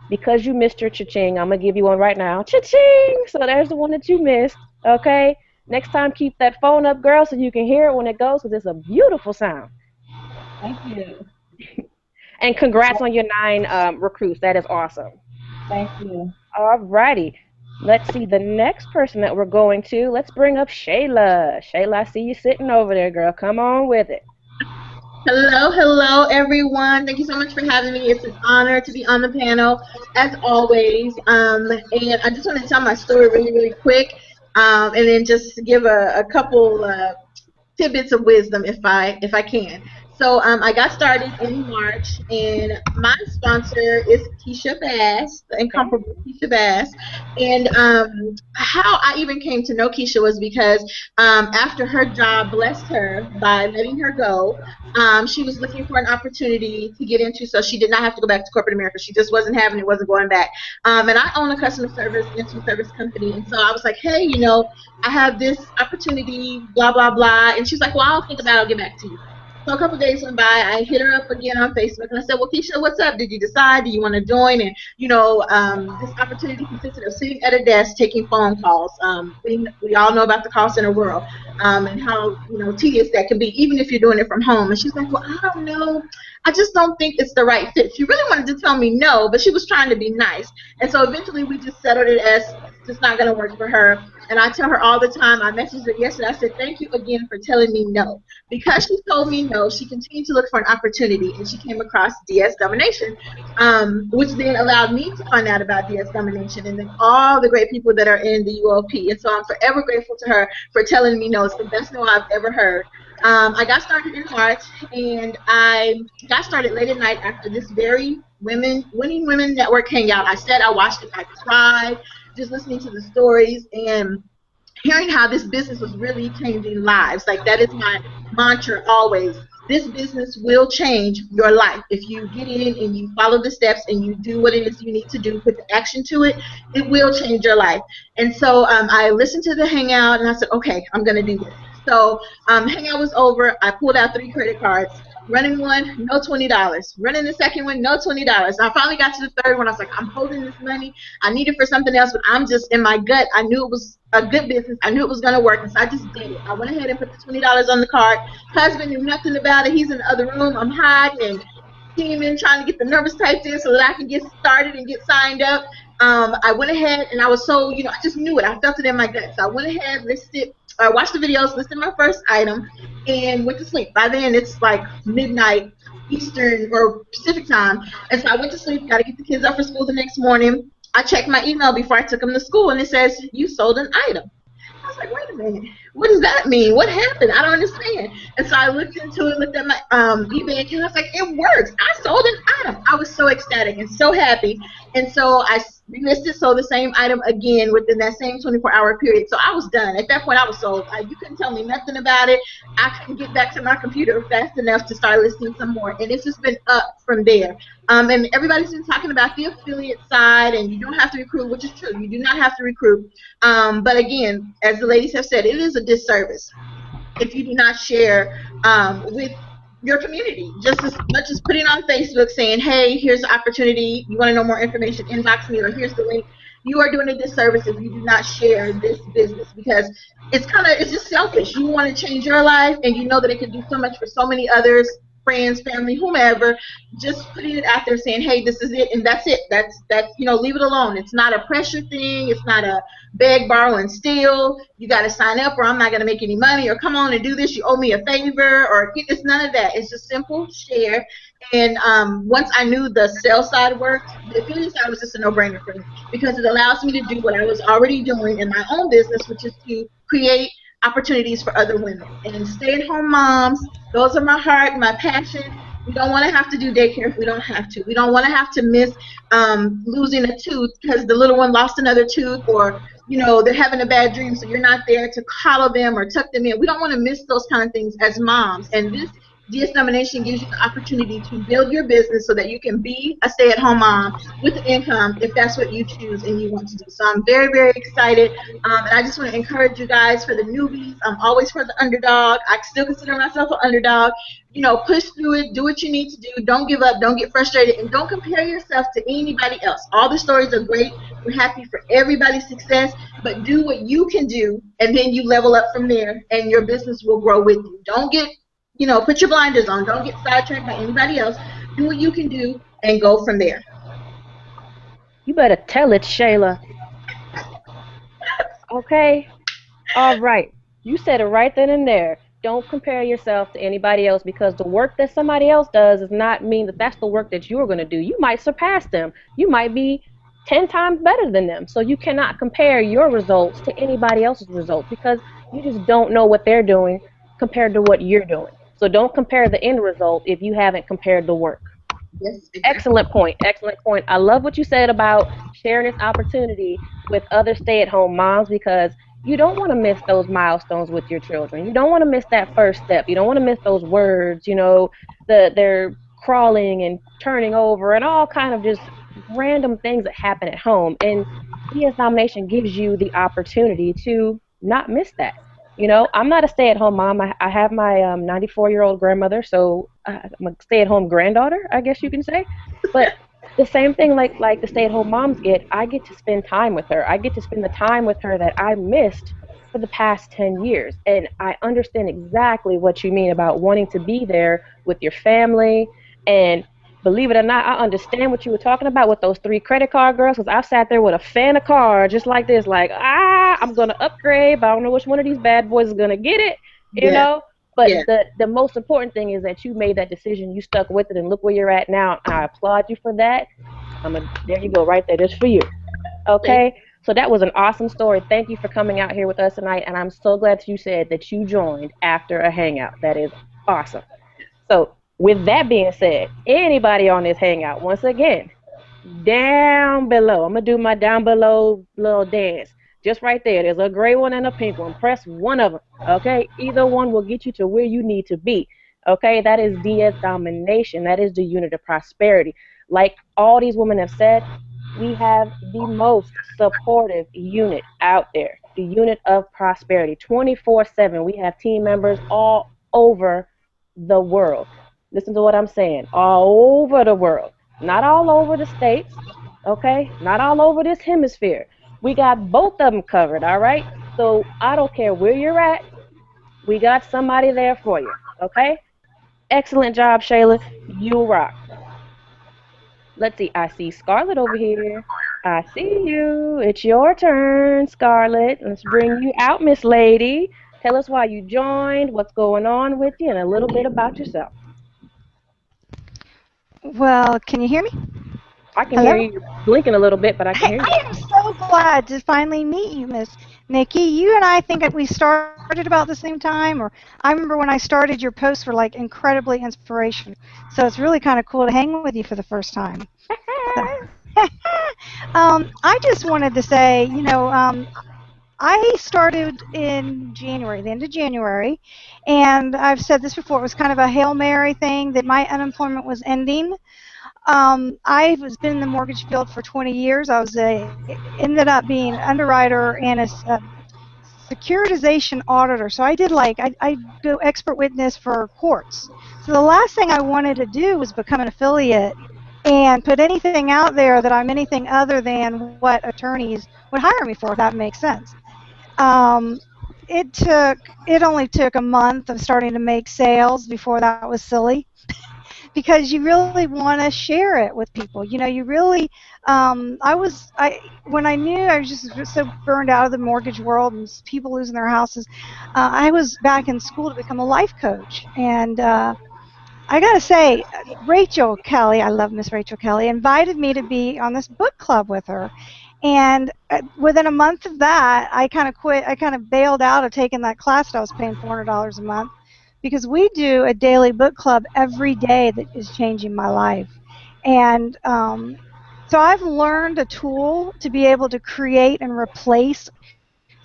Because you missed your cha-ching, I'm going to give you one right now. Cha-ching! So there's the one that you missed, okay? Next time, keep that phone up, girl, so you can hear it when it goes, because it's a beautiful sound. Thank you. And congrats on your 9 recruits. That is awesome. Thank you. All righty. Let's see the next person that we're going to. Let's bring up Shayla. Shayla, I see you sitting over there, girl. Come on with it. Hello, everyone. Thank you so much for having me. It's an honor to be on the panel, as always. And I just want to tell my story really quick, and then just give a couple tidbits of wisdom if I can. So I got started in March, and my sponsor is Keisha Bass, the incomparable Keisha Bass. And how I even came to know Keisha was because after her job blessed her by letting her go, she was looking for an opportunity to get into, so she did not have to go back to corporate America. She just wasn't having it, wasn't going back. And I own a customer service company, and so I was like, hey, you know, I have this opportunity, blah, blah, blah. And she's like, well, I'll think about it, I'll get back to you. So a couple of days went by, I hit her up again on Facebook, and I said, well, Keisha, what's up? Did you decide? Do you want to join? And, you know, this opportunity consisted of sitting at a desk taking phone calls. We all know about the call center world and how, you know, tedious that can be, even if you're doing it from home. And she's like, well, I don't know. I just don't think it's the right fit. She really wanted to tell me no, but she was trying to be nice. And so eventually we just settled it as just not going to work for her. And I tell her all the time, I messaged her yesterday, I said, thank you again for telling me no. Because she told me no, she continued to look for an opportunity, and she came across DS Domination, which then allowed me to find out about DS Domination and then all the great people that are in the UOP. And so I'm forever grateful to her for telling me no. It's the best no I've ever heard. I got started in March, and I got started late at night after this very Winning Women Network Hangout. I said I watched it, I cried, just listening to the stories and hearing how this business was really changing lives. Like, that is my mantra always. This business will change your life. If you get in and you follow the steps and you do what it is you need to do, put the action to it, it will change your life. And so I listened to the Hangout, and I said, okay, I'm going to do this. So Hangout was over. I pulled out 3 credit cards. Running one, no $20. Running the second one, no $20. I finally got to the third one. I was like, I'm holding this money. I need it for something else, but I'm just in my gut. I knew it was a good business. I knew it was going to work, and so I just did it. I went ahead and put the $20 on the card. Husband knew nothing about it. He's in the other room. I'm hiding and scheming, trying to get the numbers typed in so that I can get started and get signed up. I went ahead, and I was so, you know, I just knew it. I felt it in my gut. So I went ahead, watched the videos, listed my first item, and went to sleep. By then, it's like midnight Eastern or Pacific time, and so I went to sleep, got to get the kids up for school the next morning. I checked my email before I took them to school, and it says, you sold an item. I was like, wait a minute, what does that mean? What happened? I don't understand. And so I looked into it, looked at my eBay account. I was like, it works. I sold an item. I was so ecstatic and so happy. And so I relisted, sold the same item again within that same 24-hour period. So I was done. At that point, I was sold. You couldn't tell me nothing about it. I couldn't get back to my computer fast enough to start listing some more. And it's just been up from there. And everybody's been talking about the affiliate side, and you don't have to recruit, which is true. You do not have to recruit. But again, as the ladies have said, it is a disservice if you do not share with your community, just as much as putting on Facebook saying, hey, here's the opportunity, you want to know more information, inbox me, or here's the link. You are doing a disservice if you do not share this business, because it's just selfish. You want to change your life, and you know that it can do so much for so many others, friends, family, whomever. Just putting it out there saying, hey, this is it, and that's it. That's leave it alone. It's not a pressure thing. It's not a beg, borrow, and steal. You got to sign up or I'm not going to make any money, or come on and do this, you owe me a favor, or it's none of that. It's just simple share. And once I knew the sales side worked, the affiliate side was just a no-brainer for me, because it allows me to do what I was already doing in my own business, which is to create opportunities for other women. And stay-at-home moms, those are my heart, my passion. We don't want to have to do daycare if we don't have to. We don't want to have to miss losing a tooth because the little one lost another tooth, or they're having a bad dream, so you're not there to coddle them or tuck them in. We don't want to miss those kind of things as moms. And this DS Domination gives you the opportunity to build your business so that you can be a stay-at-home mom with an income if that's what you choose and you want to do. So I'm very, very excited. And I just want to encourage you guys, for the newbies, I'm always for the underdog. I still consider myself an underdog. Push through it. Do what you need to do. Don't give up. Don't get frustrated. And don't compare yourself to anybody else. All the stories are great. We're happy for everybody's success. But do what you can do, and then you level up from there, and your business will grow with you. Don't get put your blinders on. Don't get sidetracked by anybody else. Do what you can do and go from there. You better tell it, Shayla. Okay? All right. You said it right then and there. Don't compare yourself to anybody else, because the work that somebody else does does not mean that that's the work that you're going to do. You might surpass them. You might be 10 times better than them. So you cannot compare your results to anybody else's results, because you just don't know what they're doing compared to what you're doing. So don't compare the end result if you haven't compared the work. Yes, exactly. Excellent point. Excellent point. I love what you said about sharing this opportunity with other stay-at-home moms, because you don't want to miss those milestones with your children. You don't want to miss that first step. You don't want to miss those words, they're crawling and turning over and all kind of just random things that happen at home. And DS Domination gives you the opportunity to not miss that. I'm not a stay-at-home mom. I have my 94-year-old grandmother, so I'm a stay-at-home granddaughter, I guess you can say. But the same thing like the stay-at-home moms get, I get to spend time with her. I get to spend the time with her that I missed for the past 10 years. And I understand exactly what you mean about wanting to be there with your family. And believe it or not, I understand what you were talking about with those 3 credit card girls, because I've sat there with a fan of cards just like this, like, I'm going to upgrade, but I don't know which one of these bad boys is going to get it, you know? But the most important thing is that you made that decision, you stuck with it, and look where you're at now. I applaud you for that. There you go, right there, just for you. Okay? So that was an awesome story. Thank you for coming out here with us tonight, and I'm so glad you said that you joined after a hangout. That is awesome. So with that being said, anybody on this hangout, once again, down below, I'm going to do my down below little dance. Just right there. There's a gray one and a pink one. Press one of them, okay? Either one will get you to where you need to be, okay? That is DS Domination. That is the unit of prosperity. Like all these women have said, we have the most supportive unit out there, the unit of prosperity, 24/7. We have team members all over the world. Listen to what I'm saying. All over the world. Not all over the states, okay? Not all over this hemisphere. We got both of them covered, all right? So I don't care where you're at. We got somebody there for you, okay? Excellent job, Shayla. You rock. Let's see. I see Scarlett over here. I see you. It's your turn, Scarlett. Let's bring you out, Miss Lady. Tell us why you joined, what's going on with you, and a little bit about yourself. Well, can you hear me? I can hear you blinking a little bit, but I can hear you. I am so glad to finally meet you, Miss Nikki. You and I think we started about the same time, or I remember when I started, your posts were like incredibly inspirational. So it's really kind of cool to hang with you for the first time. I just wanted to say, I started in January, the end of January, and I've said this before, it was kind of a Hail Mary thing that my unemployment was ending. I was been in the mortgage field for 20 years. Ended up being an underwriter and a securitization auditor. So I go expert witness for courts. So the last thing I wanted to do was become an affiliate and put anything out there that I'm anything other than what attorneys would hire me for, if that makes sense. Um, it only took a month of starting to make sales before that was silly, because you really want to share it with people. You really, when I knew I was just so burned out of the mortgage world and people losing their houses, I was back in school to become a life coach. And I got to say, Rachel Kelly, I love Miss Rachel Kelly, invited me to be on this book club with her. And within a month of that, I kind of quit. I kind of bailed out of taking that class that I was paying $400 a month, because we do a daily book club every day that is changing my life. And so I've learned a tool to be able to create and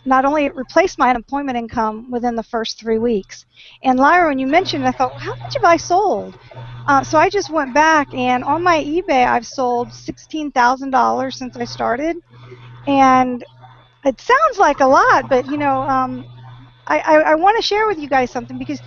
not only replace my unemployment income within the first 3 weeks. And Lyra, when you mentioned it, I thought, how much have I sold? So I just went back, and on my eBay, I've sold $16,000 since I started. And it sounds like a lot, but I want to share with you guys something, because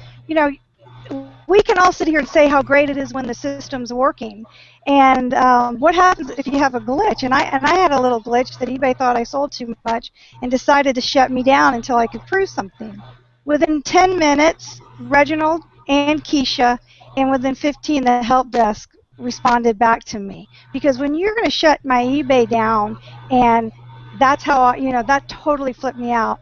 we can all sit here and say how great it is when the system's working, and what happens if you have a glitch? And I had a little glitch that eBay thought I sold too much and decided to shut me down until I could prove something. Within 10 minutes, Reginald and Keisha, and within 15, the help desk responded back to me, because when you're going to shut my eBay down, and that's how that totally flipped me out.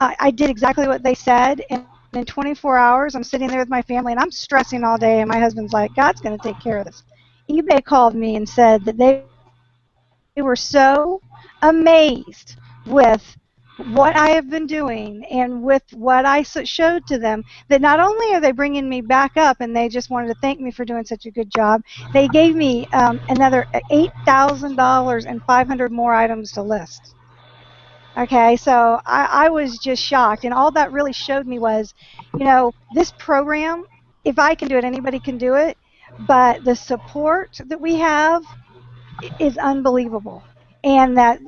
I did exactly what they said, and in 24 hours, I'm sitting there with my family, and I'm stressing all day, and my husband's like, God's going to take care of this. eBay called me and said that they were so amazed with what I have been doing and with what I showed to them, that not only are they bringing me back up and they just wanted to thank me for doing such a good job, they gave me another $8,000 and 500 more items to list. Okay, so I was just shocked, and all that really showed me was, this program, if I can do it, anybody can do it, but the support that we have is unbelievable. And that,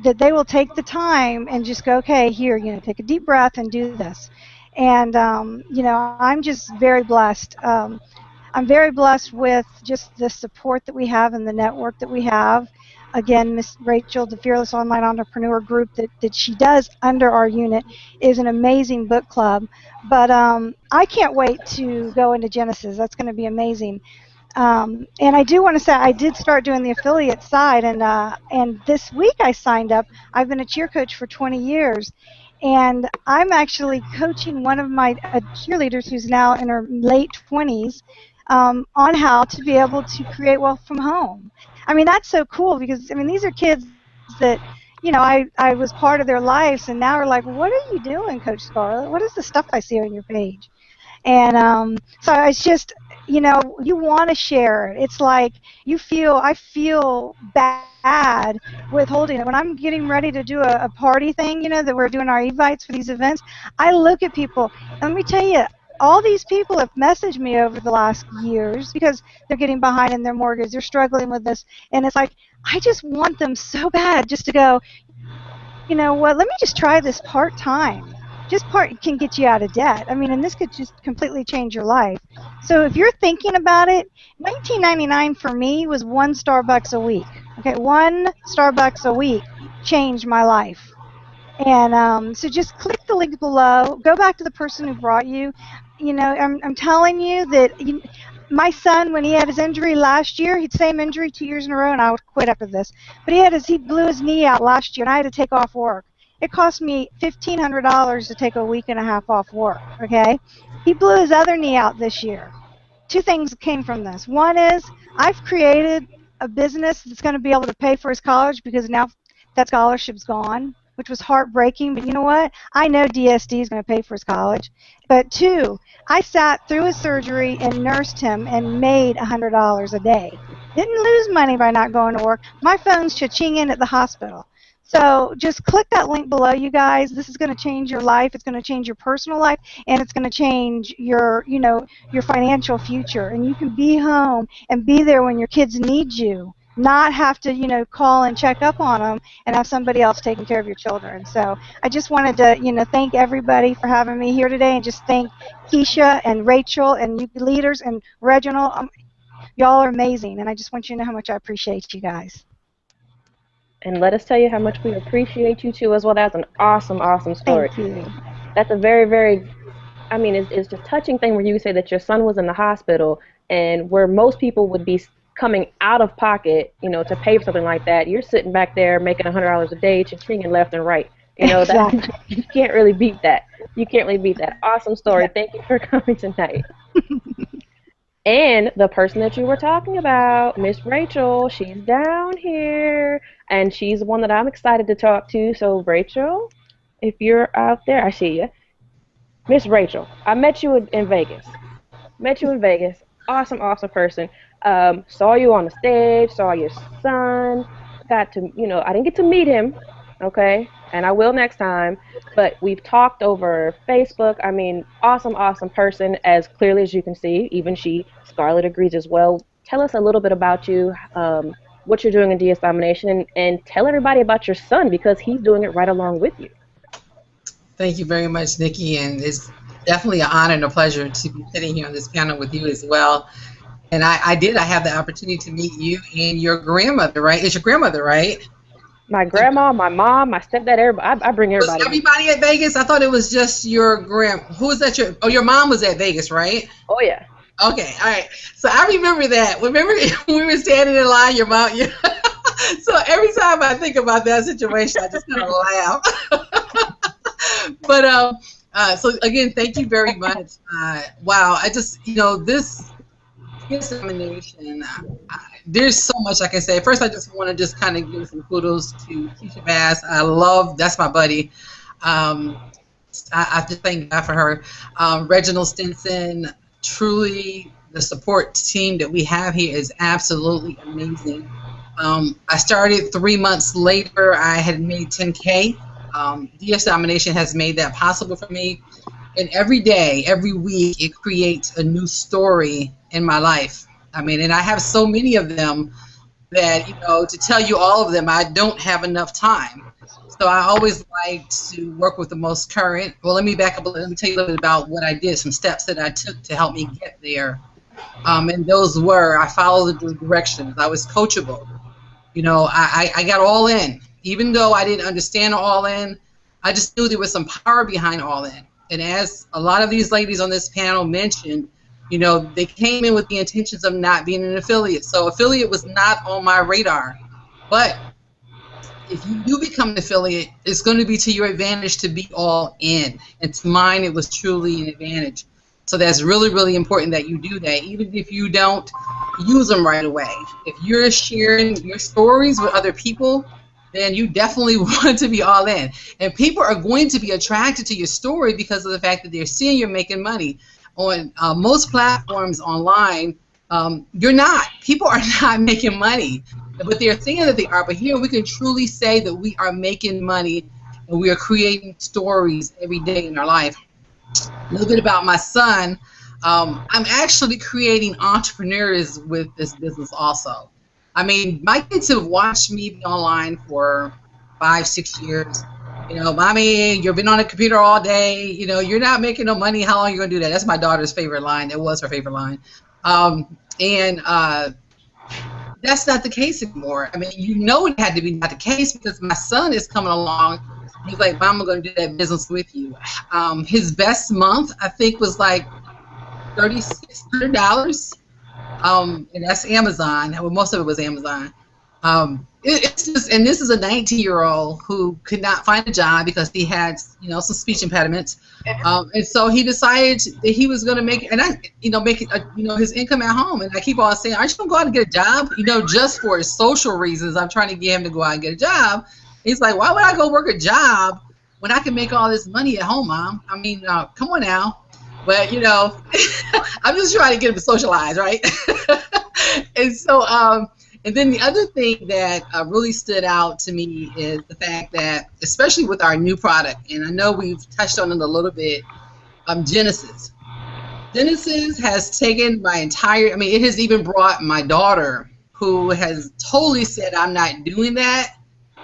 that they will take the time and just go, okay, here, take a deep breath and do this. And, I'm just very blessed. I'm very blessed with just the support that we have and the network that we have. Again, Miss Rachel, the Fearless Online Entrepreneur Group that she does under our unit is an amazing book club. But I can't wait to go into Genesis. That's going to be amazing. And I do want to say I did start doing the affiliate side, and this week I signed up. I've been a cheer coach for 20 years, and I'm actually coaching one of my cheerleaders who's now in her late 20s on how to be able to create wealth from home. I mean, that's so cool, because, these are kids that, I was part of their lives, and now are like, what are you doing, Coach Scarlett? What is the stuff I see on your page? And so it's just, you want to share it. It's like I feel bad withholding it. When I'm getting ready to do a party thing, that we're doing our evites for these events, I look at people, and let me tell you, all these people have messaged me over the last years because they're getting behind in their mortgage, they're struggling with this, and it's like, I just want them so bad just to go, you know what, let me just try this part-time. Just part can get you out of debt. And this could just completely change your life. So if you're thinking about it, $19.99 for me was one Starbucks a week. Okay, one Starbucks a week changed my life. And so just click the link below. Go back to the person who brought you. I'm telling you that my son, when he had his injury last year, he'd same injury 2 years in a row, and I would quit after this. But he blew his knee out last year, and I had to take off work. It cost me $1,500 to take a week and a half off work, okay? He blew his other knee out this year. Two things came from this. One is I've created a business that's going to be able to pay for his college, because now that scholarship's gone, which was heartbreaking. But you know what? I know DSD is going to pay for his college. But two, I sat through his surgery and nursed him and made $100 a day. Didn't lose money by not going to work. My phone's cha-ching in at the hospital. So just click that link below, you guys. This is going to change your life. It's going to change your personal life, and it's going to change your, your financial future. And you can be home and be there when your kids need you, not have to, call and check up on them and have somebody else taking care of your children. So I just wanted to, thank everybody for having me here today, and just thank Keisha and Rachel and you leaders and Reginald. Y'all are amazing, and I just want you to know how much I appreciate you guys. And let us tell you how much we appreciate you too as well. That's an awesome, awesome story. Thank you. That's a very, very, I mean, it's just a touching thing where you say that your son was in the hospital, and where most people would be coming out of pocket, to pay for something like that, you're sitting back there making $100 a day, cha-chinging left and right. Exactly. You can't really beat that. You can't really beat that. Awesome story. Thank you for coming tonight. And the person that you were talking about, Miss Rachel, she's down here, and she's the one that I'm excited to talk to. So, Rachel, if you're out there, I see you. Miss Rachel, I met you in Vegas. Awesome, awesome person. Saw you on the stage, saw your son, got to, I didn't get to meet him, okay, and I will next time, but we've talked over Facebook. I mean, awesome, awesome person, as clearly as you can see. Even she, Scarlett, agrees as well. Tell us a little bit about you, what you're doing in DS Domination, and tell everybody about your son, because he's doing it right along with you. Thank you very much, Nikki, and it's definitely an honor and a pleasure to be sitting here on this panel with you as well. And I have the opportunity to meet you and your grandmother, right? It's your grandmother, right? My grandma, my mom, my stepdad, everybody. I bring everybody. Was everybody at Vegas? I thought it was just your who was that? Your mom was at Vegas, right? Oh, yeah. Okay, all right. So I remember that. Remember when we were standing in line, your mom, so every time I think about that situation, I just kind of laugh. But so again, thank you very much. Wow, I just, this examination, there's so much I can say. First, I just want to just kind of give some kudos to Keisha Bass. That's my buddy. I have to thank God for her. Reginald Stinson, truly the support team that we have here is absolutely amazing. I started 3 months later. I had made 10K. DS Domination has made that possible for me. And every day, every week, it creates a new story in my life. I mean, and I have so many of them that, to tell you all of them, I don't have enough time. So I always like to work with the most current. Well, let me back up. Let me tell you a little bit about what I did, some steps that I took to help me get there. And those were, I followed the directions. I was coachable. I got all in. Even though I didn't understand all in, I just knew there was some power behind all in. And as a lot of these ladies on this panel mentioned, they came in with the intentions of not being an affiliate. So affiliate was not on my radar. But if you do become an affiliate, it's going to be to your advantage to be all in. And to mine, it was truly an advantage. So that's really, really important that you do that, even if you don't use them right away. If you're sharing your stories with other people, then you definitely want to be all in. And people are going to be attracted to your story because of the fact that they're seeing you're making money. On most platforms online, you're not. People are not making money. But they're saying that they are. But here we can truly say that we are making money and we are creating stories every day in our life. A little bit about my son. I'm actually creating entrepreneurs with this business also. I mean, my kids have watched me be online for 5-6 years. Mommy, you've been on a computer all day. You're not making no money. How long are you going to do that? That's my daughter's favorite line. It was her favorite line. That's not the case anymore. I mean, it had to be not the case because my son is coming along. He's like, Mom, I'm going to do that business with you. His best month, I think, was like $3,600. And that's Amazon. Well, most of it was Amazon. It's just, and this is a 19-year-old who could not find a job because he had, some speech impediments. And so he decided that he was going to make his income at home. And I keep on saying, aren't you going to go out and get a job? Just for social reasons, I'm trying to get him to go out and get a job. He's like, why would I go work a job when I can make all this money at home, Mom? I mean, come on now. But, I'm just trying to get him to socialize, right? And so, and then the other thing that really stood out to me is the fact that, especially with our new product, and I know we've touched on it a little bit, Genesis. Genesis has taken my entire, I mean, it has even brought my daughter, who has totally said, I'm not doing that.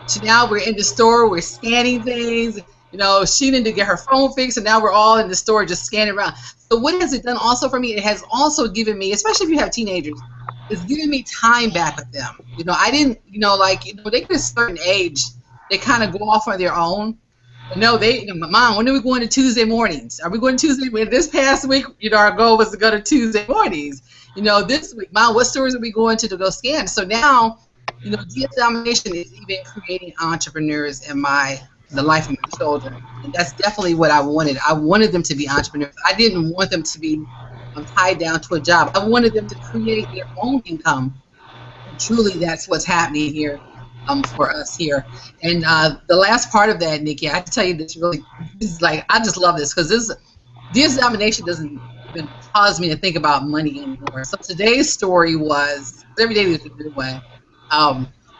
So now we're in the store, we're scanning things. You know, she needed to get her phone fixed, and now we're all in the store just scanning around. So what has it done also for me? It has also given me, especially if you have teenagers, it's giving me time back with them. You know, I didn't, you know, like, you know, they get a certain age, they kind of go off on their own. But no, they, you know, Mom, when are we going to Tuesday mornings? Are we going to Tuesday? This past week, you know, our goal was to go to Tuesday mornings. You know, this week, Mom, what stores are we going to go scan? So now, you know, DS Domination is even creating entrepreneurs in the life of my children. And that's definitely what I wanted. I wanted them to be entrepreneurs. I didn't want them to be tied down to a job. I wanted them to create their own income. And truly, that's what's happening here for us here. And the last part of that, Nikki, I have to tell you this really, this is like, I just love this because this Domination doesn't even cause me to think about money anymore. So today's story was, every day is a good way.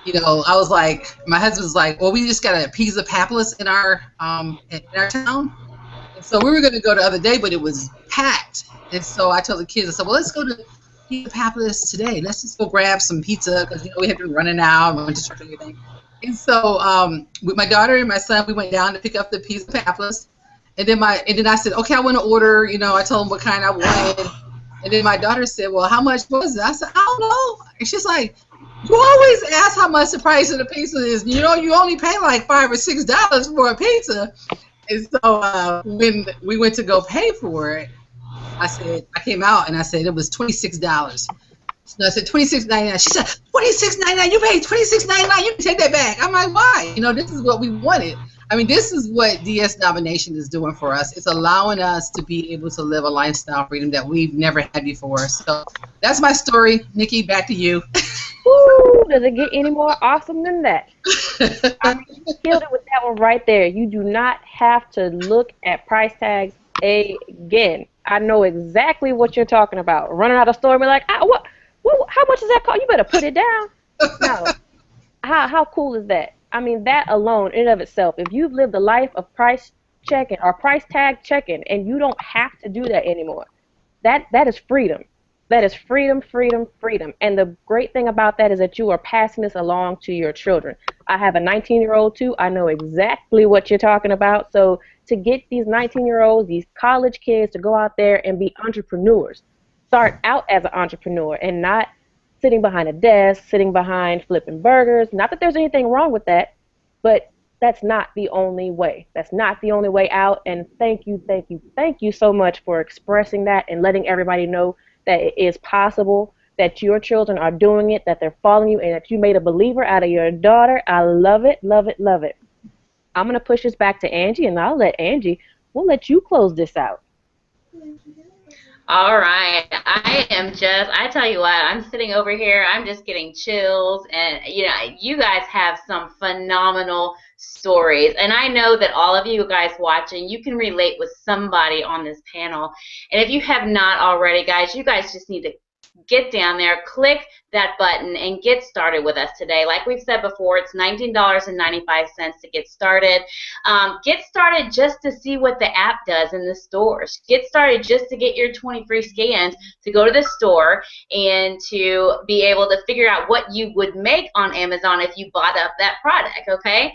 You know, I was like, my husband was like, well, we just got a Pizza Pappas in our town. And so we were going to go the other day, but it was packed. And so I told the kids, I said, well, let's go to Pizza Pappas today. Let's just go grab some pizza because, you know, we had been running out and went to church and everything. And so with my daughter and my son, we went down to pick up the Pizza Pappas. And then I said, okay, I want to order, you know, I told them what kind I wanted. And then my daughter said, well, how much was it? I said, I don't know. And she's like, you always ask how much the price of the pizza is. You know, you only pay like $5 or $6 for a pizza. And so when we went to go pay for it, I came out and I said it was $26. So I said $26.99. She said $26.99. You paid $26.99. You can take that back. I'm like, why? You know, this is what we wanted. I mean, this is what DS Domination is doing for us. It's allowing us to be able to live a lifestyle freedom that we've never had before. So that's my story. Nikki, back to you. Ooh, does it get any more awesome than that? I mean, you killed it with that one right there. You do not have to look at price tags again. I know exactly what you're talking about. Running out of the store and be like, how much does that cost? You better put it down. No. How cool is that? I mean, that alone, in and of itself, if you've lived a life of price checking or price tag checking and you don't have to do that anymore, that is freedom. That is freedom, freedom, freedom. And the great thing about that is that you are passing this along to your children. I have a 19-year-old too. I know exactly what you're talking about. So to get these 19-year-olds, these college kids to go out there and be entrepreneurs, start out as an entrepreneur and not sitting behind a desk, sitting behind flipping burgers. Not that there's anything wrong with that, but that's not the only way. That's not the only way out. And thank you, thank you, thank you so much for expressing that and letting everybody know that it is possible, that your children are doing it, that they're following you, and that you made a believer out of your daughter. I love it, love it, love it. I'm going to push this back to Angie, and I'll let Angie, we'll let you close this out. All right. I tell you what, I'm sitting over here, I'm just getting chills, and, you know, you guys have some phenomenal stories, and I know that all of you guys watching, you can relate with somebody on this panel, and if you have not already, guys, you guys just need to get down there, click that button, and get started with us today. Like we've said before, it's $19.95 to get started. Get started just to see what the app does in the stores. Get started just to get your 20 free scans to go to the store and to be able to figure out what you would make on Amazon if you bought up that product, okay?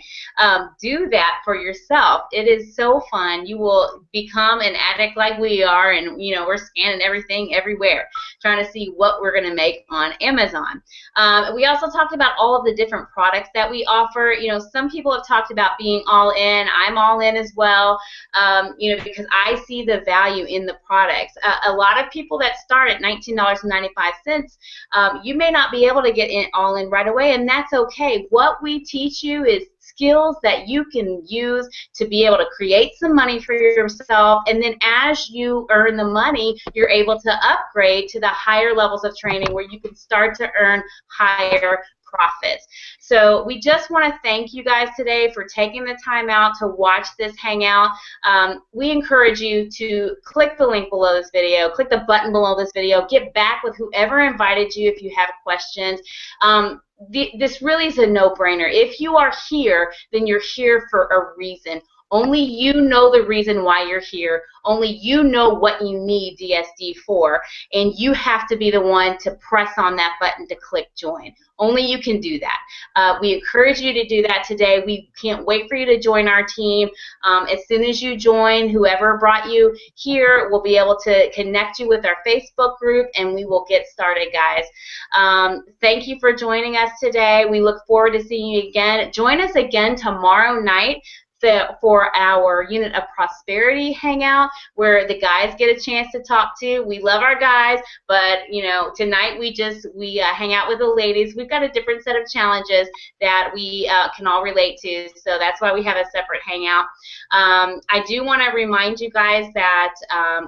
Do that for yourself. It is so fun. You will become an addict like we are, and, you know, we're scanning everything everywhere, trying to see what we're going to make on Amazon. We also talked about all of the different products that we offer. You know, some people have talked about being all in. I'm all in as well, you know, because I see the value in the products. A lot of people that start at $19.95, you may not be able to get all in right away, and that's okay. What we teach you is skills that you can use to be able to create some money for yourself, and then as you earn the money, you're able to upgrade to the higher levels of training where you can start to earn higher profits. So we just want to thank you guys today for taking the time out to watch this Hangout. We encourage you to click the link below this video, click the button below this video, get back with whoever invited you if you have questions. This really is a no-brainer. If you are here, then you're here for a reason. Only you know the reason why you're here. Only you know what you need DSD for, and you have to be the one to press on that button to click join. Only you can do that. We encourage you to do that today. We can't wait for you to join our team. As soon as you join, whoever brought you here will be able to connect you with our Facebook group, and we will get started, guys. Thank you for joining us today. We look forward to seeing you again. Join us again tomorrow night for our Unit of Prosperity Hangout, where the guys get a chance to talk to. We love our guys, but you know, tonight we hang out with the ladies. We've got a different set of challenges that we can all relate to, so that's why we have a separate hangout. I do want to remind you guys that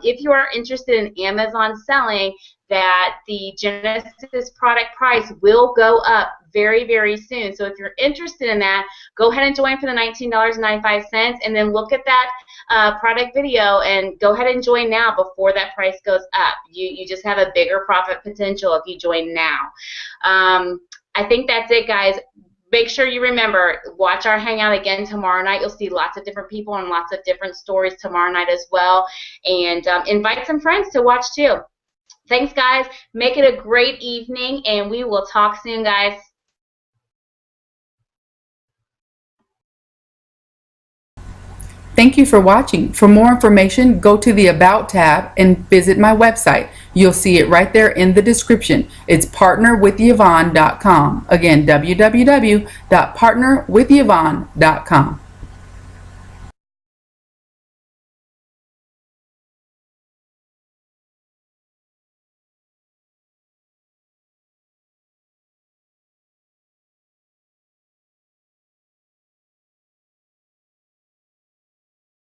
if you are interested in Amazon selling, that the Genesis product price will go up very, very soon. So if you're interested in that, go ahead and join for the $19.95 and then look at that product video and go ahead and join now before that price goes up. You just have a bigger profit potential if you join now. I think that's it, guys. Make sure you remember, watch our Hangout again tomorrow night. You'll see lots of different people and lots of different stories tomorrow night as well. And invite some friends to watch too. Thanks, guys. Make it a great evening, and we will talk soon, guys. Thank you for watching. For more information, go to the About tab and visit my website. You'll see it right there in the description. It's partnerwithyvonne.com. Again, www.partnerwithyvonne.com.